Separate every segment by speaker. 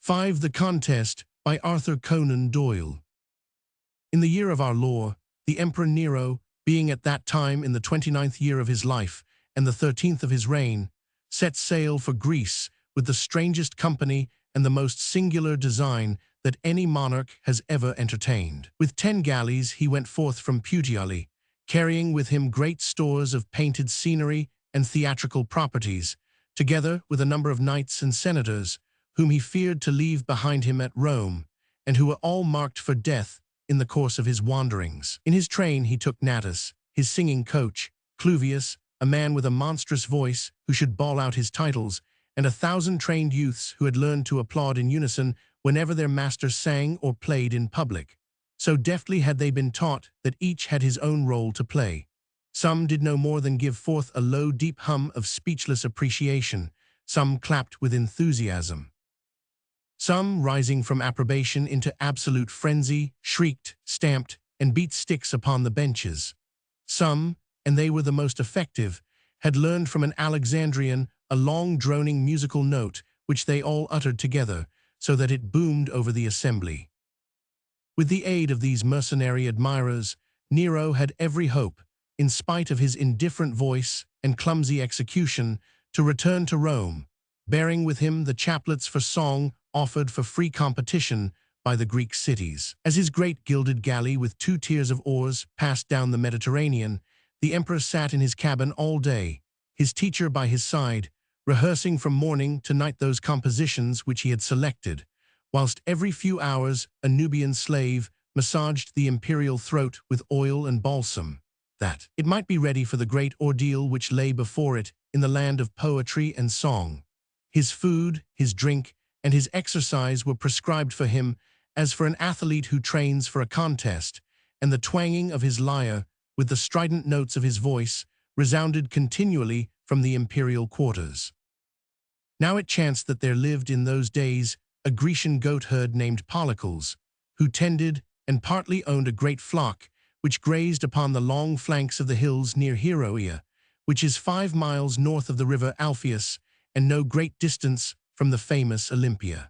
Speaker 1: 5. The Contest by Arthur Conan Doyle. In the year of our Lord, the Emperor Nero, being at that time in the 29th year of his life and the 13th of his reign, set sail for Greece with the strangest company and the most singular design that any monarch has ever entertained. With 10 galleys he went forth from Puteoli, carrying with him great stores of painted scenery and theatrical properties, together with a number of knights and senators, whom he feared to leave behind him at Rome, and who were all marked for death in the course of his wanderings. In his train he took Natus, his singing coach, Cluvius, a man with a monstrous voice who should bawl out his titles, and 1,000 trained youths who had learned to applaud in unison whenever their master sang or played in public. So deftly had they been taught that each had his own role to play. Some did no more than give forth a low, deep hum of speechless appreciation. Some clapped with enthusiasm. Some, rising from approbation into absolute frenzy, shrieked, stamped, and beat sticks upon the benches. Some, and they were the most effective, had learned from an Alexandrian a long droning musical note which they all uttered together, so that it boomed over the assembly. With the aid of these mercenary admirers, Nero had every hope, in spite of his indifferent voice and clumsy execution, to return to Rome, bearing with him the chaplets for song offered for free competition by the Greek cities. As his great gilded galley with 2 tiers of oars passed down the Mediterranean, the emperor sat in his cabin all day, his teacher by his side, rehearsing from morning to night those compositions which he had selected, whilst every few hours a Nubian slave massaged the imperial throat with oil and balsam, that it might be ready for the great ordeal which lay before it in the land of poetry and song. His food, his drink, and his exercise were prescribed for him as for an athlete who trains for a contest, and the twanging of his lyre, with the strident notes of his voice, resounded continually from the imperial quarters. Now it chanced that there lived in those days a Grecian goatherd named Polycles, who tended and partly owned a great flock which grazed upon the long flanks of the hills near Heroia, which is 5 miles north of the river Alpheus and no great distance from the famous Olympia.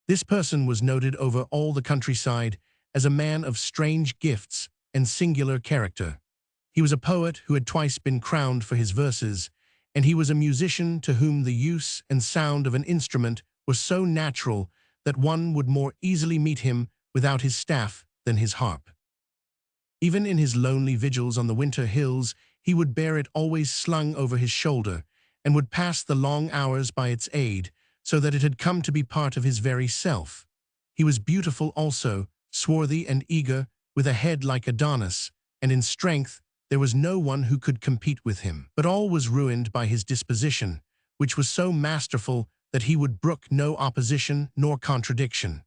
Speaker 1: This person was noted over all the countryside as a man of strange gifts and singular character. He was a poet who had twice been crowned for his verses, and he was a musician to whom the use and sound of an instrument were so natural that one would more easily meet him without his staff than his harp. Even in his lonely vigils on the winter hills, he would bear it always slung over his shoulder, and would pass the long hours by its aid, so that it had come to be part of his very self. He was beautiful also, swarthy and eager, with a head like Adonis, and in strength there was no one who could compete with him. But all was ruined by his disposition, which was so masterful that he would brook no opposition nor contradiction.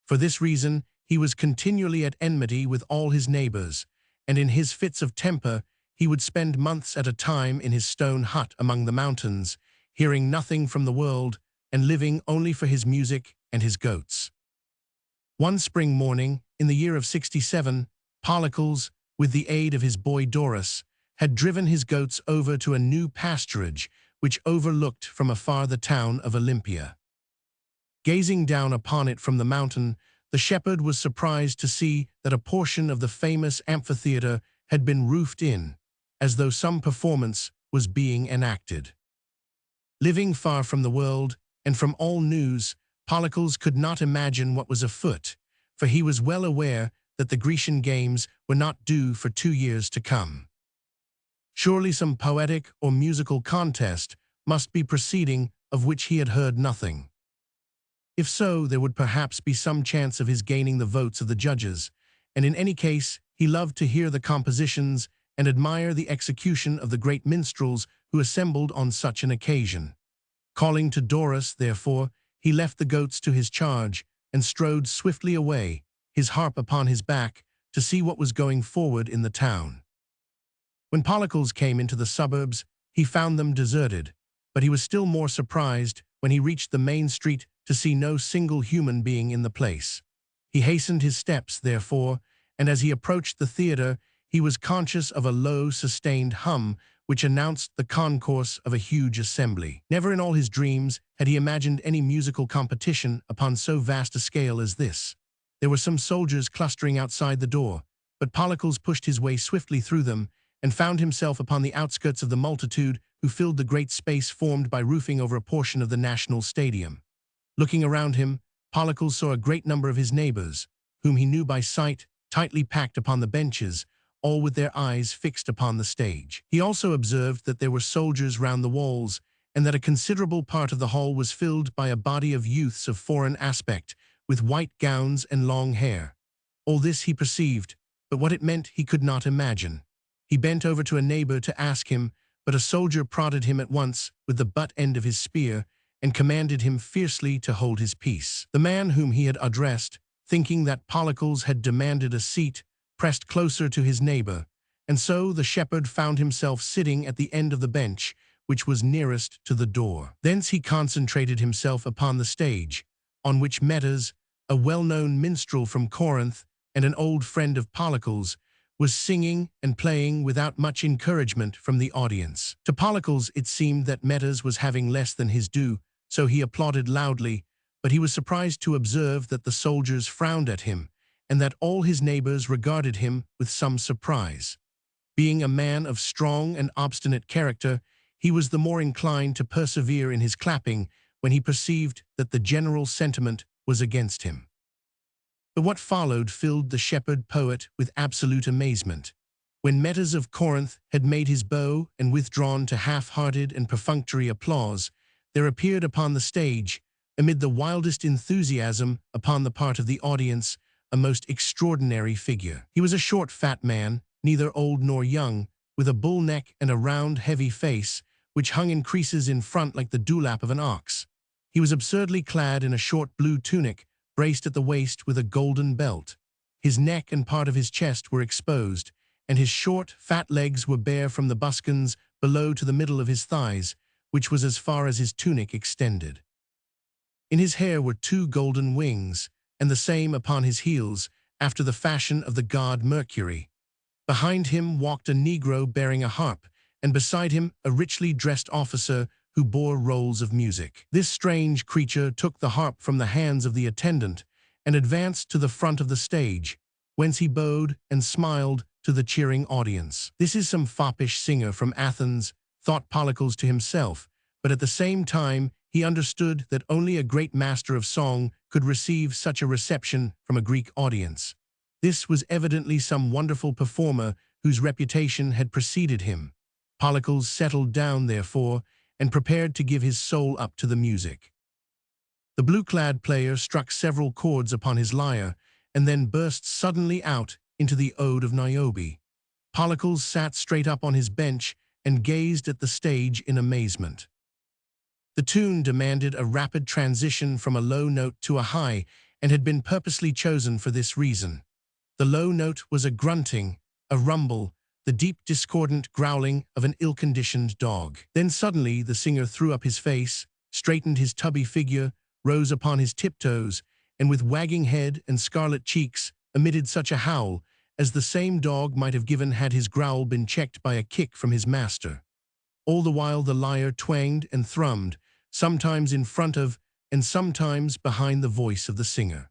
Speaker 1: For this reason he was continually at enmity with all his neighbors, and in his fits of temper he would spend months at a time in his stone hut among the mountains, hearing nothing from the world and living only for his music and his goats. One spring morning, in the year of 67, Polycles, with the aid of his boy Doris, had driven his goats over to a new pasturage which overlooked from afar the town of Olympia. Gazing down upon it from the mountain, the shepherd was surprised to see that a portion of the famous amphitheater had been roofed in, as though some performance was being enacted. Living far from the world and from all news, Polycles could not imagine what was afoot, for he was well aware that the Grecian games were not due for 2 years to come. Surely some poetic or musical contest must be proceeding of which he had heard nothing. If so, there would perhaps be some chance of his gaining the votes of the judges, and in any case he loved to hear the compositions and admire the execution of the great minstrels who assembled on such an occasion. Calling to Doris, therefore, he left the goats to his charge and strode swiftly away, his harp upon his back, to see what was going forward in the town. When Polycles came into the suburbs, he found them deserted, but he was still more surprised when he reached the main street to see no single human being in the place. He hastened his steps, therefore, and as he approached the theater, he was conscious of a low, sustained hum which announced the concourse of a huge assembly. Never in all his dreams had he imagined any musical competition upon so vast a scale as this. There were some soldiers clustering outside the door, but Pollicles pushed his way swiftly through them and found himself upon the outskirts of the multitude who filled the great space formed by roofing over a portion of the National Stadium. Looking around him, Pollicles saw a great number of his neighbors, whom he knew by sight, tightly packed upon the benches, all with their eyes fixed upon the stage. He also observed that there were soldiers round the walls, and that a considerable part of the hall was filled by a body of youths of foreign aspect, with white gowns and long hair. All this he perceived, but what it meant he could not imagine. He bent over to a neighbor to ask him, but a soldier prodded him at once with the butt end of his spear and commanded him fiercely to hold his peace. The man whom he had addressed, thinking that Pollicles had demanded a seat, pressed closer to his neighbor, and so the shepherd found himself sitting at the end of the bench, which was nearest to the door. Thence he concentrated himself upon the stage, on which Metas, a well-known minstrel from Corinth and an old friend of Pollicles, was singing and playing without much encouragement from the audience. To Pollicles it seemed that Metas was having less than his due, so he applauded loudly, but he was surprised to observe that the soldiers frowned at him, and that all his neighbors regarded him with some surprise. Being a man of strong and obstinate character, he was the more inclined to persevere in his clapping when he perceived that the general sentiment was against him. But what followed filled the shepherd-poet with absolute amazement. When Metas of Corinth had made his bow and withdrawn to half-hearted and perfunctory applause, there appeared upon the stage, amid the wildest enthusiasm upon the part of the audience, a most extraordinary figure. He was a short, fat man, neither old nor young, with a bull neck and a round, heavy face, which hung in creases in front like the dewlap of an ox. He was absurdly clad in a short blue tunic, braced at the waist with a golden belt. His neck and part of his chest were exposed, and his short, fat legs were bare from the buskins below to the middle of his thighs, which was as far as his tunic extended. In his hair were 2 golden wings, and the same upon his heels, after the fashion of the god Mercury. Behind him walked a negro bearing a harp, and beside him a richly dressed officer who bore rolls of music. This strange creature took the harp from the hands of the attendant and advanced to the front of the stage, whence he bowed and smiled to the cheering audience. This is some foppish singer from Athens, thought Pollicles to himself, but at the same time he understood that only a great master of song could receive such a reception from a Greek audience. This was evidently some wonderful performer whose reputation had preceded him. Pollicles settled down, therefore, and prepared to give his soul up to the music. The blue-clad player struck several chords upon his lyre, and then burst suddenly out into the Ode of Niobe. Pollicles sat straight up on his bench and gazed at the stage in amazement. The tune demanded a rapid transition from a low note to a high, and had been purposely chosen for this reason. The low note was a grunting, a rumble, the deep discordant growling of an ill-conditioned dog. Then suddenly the singer threw up his face, straightened his tubby figure, rose upon his tiptoes, and with wagging head and scarlet cheeks emitted such a howl as the same dog might have given had his growl been checked by a kick from his master. All the while the lyre twanged and thrummed, sometimes in front of and sometimes behind the voice of the singer.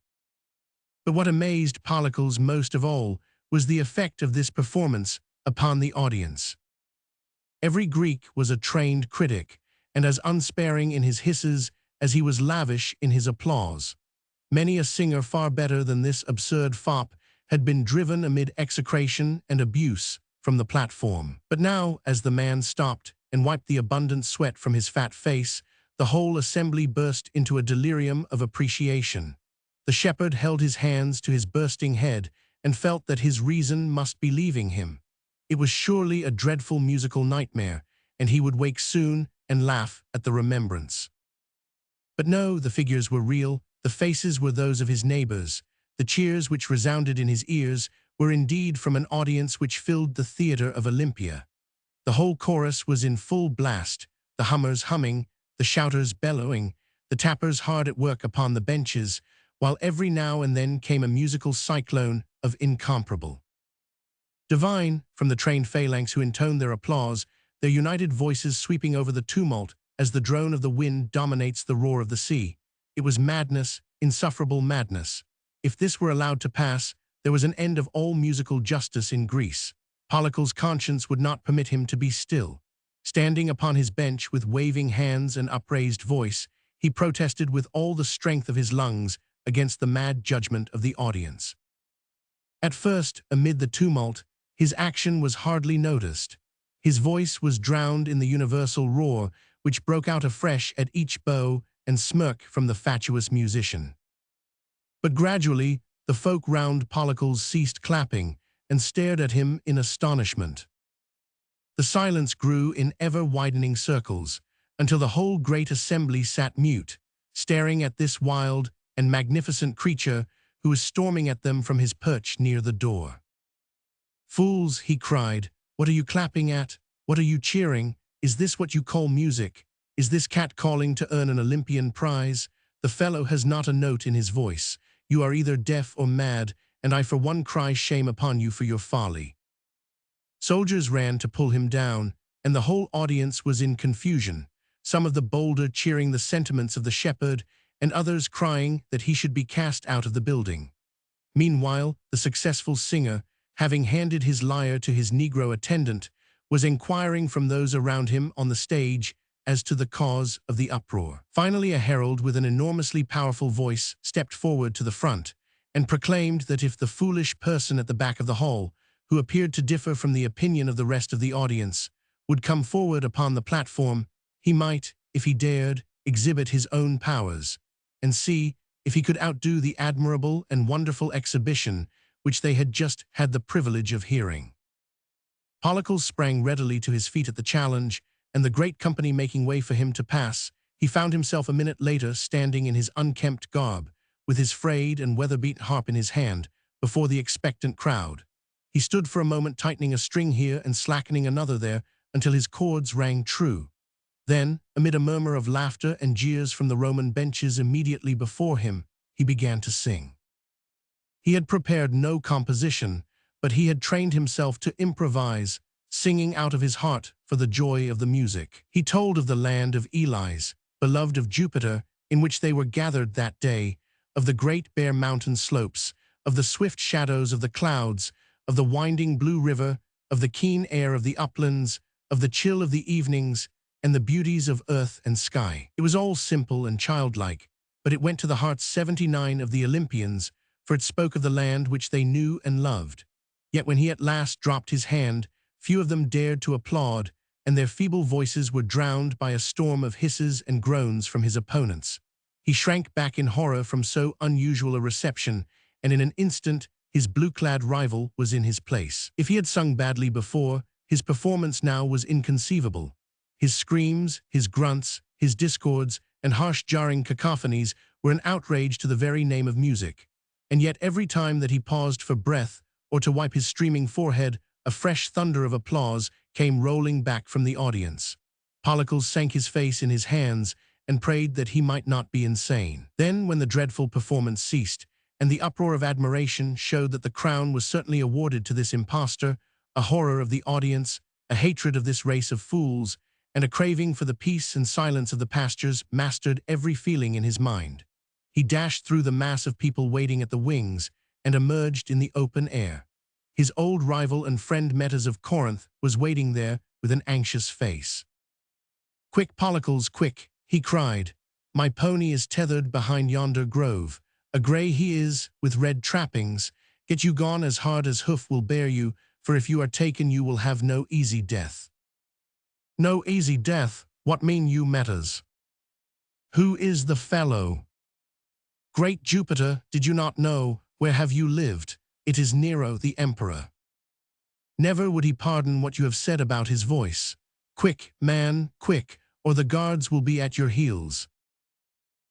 Speaker 1: But what amazed Pollicles most of all was the effect of this performance upon the audience. Every Greek was a trained critic, and as unsparing in his hisses as he was lavish in his applause. Many a singer far better than this absurd fop had been driven amid execration and abuse from the platform. But now, as the man stopped and wiped the abundant sweat from his fat face, the whole assembly burst into a delirium of appreciation. The shepherd held his hands to his bursting head and felt that his reason must be leaving him. It was surely a dreadful musical nightmare, and he would wake soon and laugh at the remembrance. But no, the figures were real, the faces were those of his neighbors. The cheers which resounded in his ears were indeed from an audience which filled the theater of Olympia. The whole chorus was in full blast, the hummers humming, the shouters bellowing, the tappers hard at work upon the benches, while every now and then came a musical cyclone of incomparable divine from the trained phalanx who intoned their applause. their united voices sweeping over the tumult as the drone of the wind dominates the roar of the sea. It was madness, insufferable madness. If this were allowed to pass, there was an end of all musical justice in Greece. Polycle's conscience would not permit him to be still. Standing upon his bench with waving hands and upraised voice, he protested with all the strength of his lungs against the mad judgment of the audience. At first, amid the tumult, his action was hardly noticed. His voice was drowned in the universal roar, which broke out afresh at each bow and smirk from the fatuous musician. But gradually, the folk round Polycles ceased clapping and stared at him in astonishment. The silence grew in ever-widening circles, until the whole great assembly sat mute, staring at this wild and magnificent creature who was storming at them from his perch near the door. "Fools," he cried, "what are you clapping at? What are you cheering? Is this what you call music? Is this cat-calling to earn an Olympian prize? The fellow has not a note in his voice. You are either deaf or mad, and I for one cry shame upon you for your folly." Soldiers ran to pull him down, and the whole audience was in confusion, some of the bolder cheering the sentiments of the shepherd, and others crying that he should be cast out of the building. Meanwhile, the successful singer, having handed his lyre to his Negro attendant, was inquiring from those around him on the stage as to the cause of the uproar. Finally, a herald with an enormously powerful voice stepped forward to the front and proclaimed that if the foolish person at the back of the hall, who appeared to differ from the opinion of the rest of the audience, would come forward upon the platform, he might, if he dared, exhibit his own powers, and see if he could outdo the admirable and wonderful exhibition which they had just had the privilege of hearing. Polycle sprang readily to his feet at the challenge, and the great company making way for him to pass, he found himself a minute later standing in his unkempt garb, with his frayed and weather-beaten harp in his hand, before the expectant crowd. He stood for a moment tightening a string here and slackening another there until his chords rang true. Then, amid a murmur of laughter and jeers from the Roman benches immediately before him, he began to sing. He had prepared no composition, but he had trained himself to improvise, singing out of his heart for the joy of the music. He told of the land of Elis, beloved of Jupiter, in which they were gathered that day, of the great bare mountain slopes, of the swift shadows of the clouds, of the winding blue river, of the keen air of the uplands, of the chill of the evenings, and the beauties of earth and sky. It was all simple and childlike, but it went to the hearts 79 of the Olympians, for it spoke of the land which they knew and loved. Yet when he at last dropped his hand, few of them dared to applaud, and their feeble voices were drowned by a storm of hisses and groans from his opponents. He shrank back in horror from so unusual a reception, and in an instant his blue-clad rival was in his place. If he had sung badly before, his performance now was inconceivable. His screams, his grunts, his discords, and harsh jarring cacophonies were an outrage to the very name of music. And yet every time that he paused for breath or to wipe his streaming forehead, a fresh thunder of applause came rolling back from the audience. Polycle sank his face in his hands and prayed that he might not be insane. Then, when the dreadful performance ceased, and the uproar of admiration showed that the crown was certainly awarded to this impostor, a horror of the audience, a hatred of this race of fools, and a craving for the peace and silence of the pastures mastered every feeling in his mind. He dashed through the mass of people waiting at the wings and emerged in the open air. His old rival and friend Metas of Corinth was waiting there with an anxious face. "Quick, Polycles, quick," he cried. "My pony is tethered behind yonder grove. A grey he is, with red trappings. Get you gone as hard as hoof will bear you, for if you are taken you will have no easy death." "No easy death? What mean you, Metas? Who is the fellow? Great Jupiter, did you not know? Where have you lived? It is Nero, the emperor. Never would he pardon what you have said about his voice. Quick, man, quick, or the guards will be at your heels."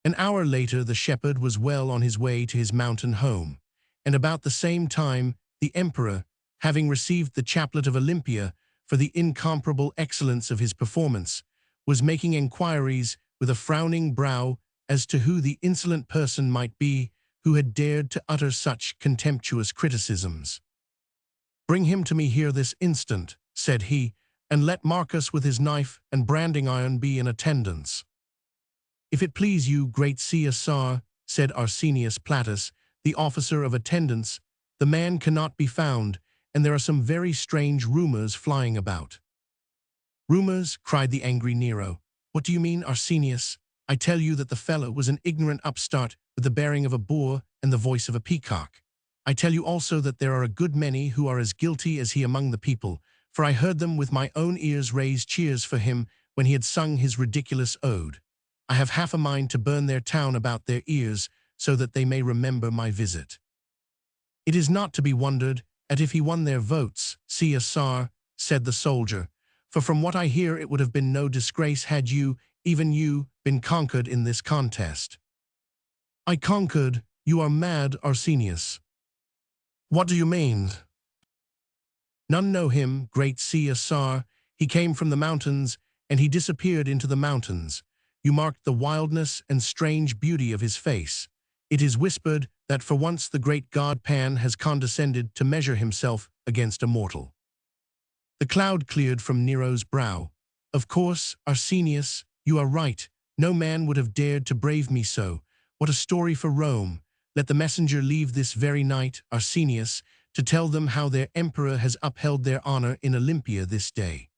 Speaker 1: An hour later, the shepherd was well on his way to his mountain home, and about the same time, the emperor, having received the chaplet of Olympia for the incomparable excellence of his performance, was making enquiries with a frowning brow as to who the insolent person might be who had dared to utter such contemptuous criticisms. "Bring him to me here this instant," said he, and let Marcus with his knife and branding iron be in attendance. If it please you, great Caesar, said Arsenius Platus, the officer of attendance, the man cannot be found, and there are some very strange rumors flying about. Rumors, cried the angry Nero. What do you mean, Arsenius? I tell you that the fellow was an ignorant upstart with the bearing of a boor and the voice of a peacock. I tell you also that there are a good many who are as guilty as he among the people, for I heard them with my own ears raise cheers for him when he had sung his ridiculous ode. I have half a mind to burn their town about their ears, so that they may remember my visit. It is not to be wondered at if he won their votes, Caesar, said the soldier, for from what I hear it would have been no disgrace had you, even you, been conquered in this contest. I conquered? You are mad, Arsenius. What do you mean? None know him, great Caesar. He came from the mountains, and he disappeared into the mountains. You marked the wildness and strange beauty of his face. It is whispered that for once the great god Pan has condescended to measure himself against a mortal. The cloud cleared from Nero's brow. Of course, Arsenius, you are right. No man would have dared to brave me so. What a story for Rome. Let the messenger leave this very night, Arsenius, to tell them how their emperor has upheld their honor in Olympia this day.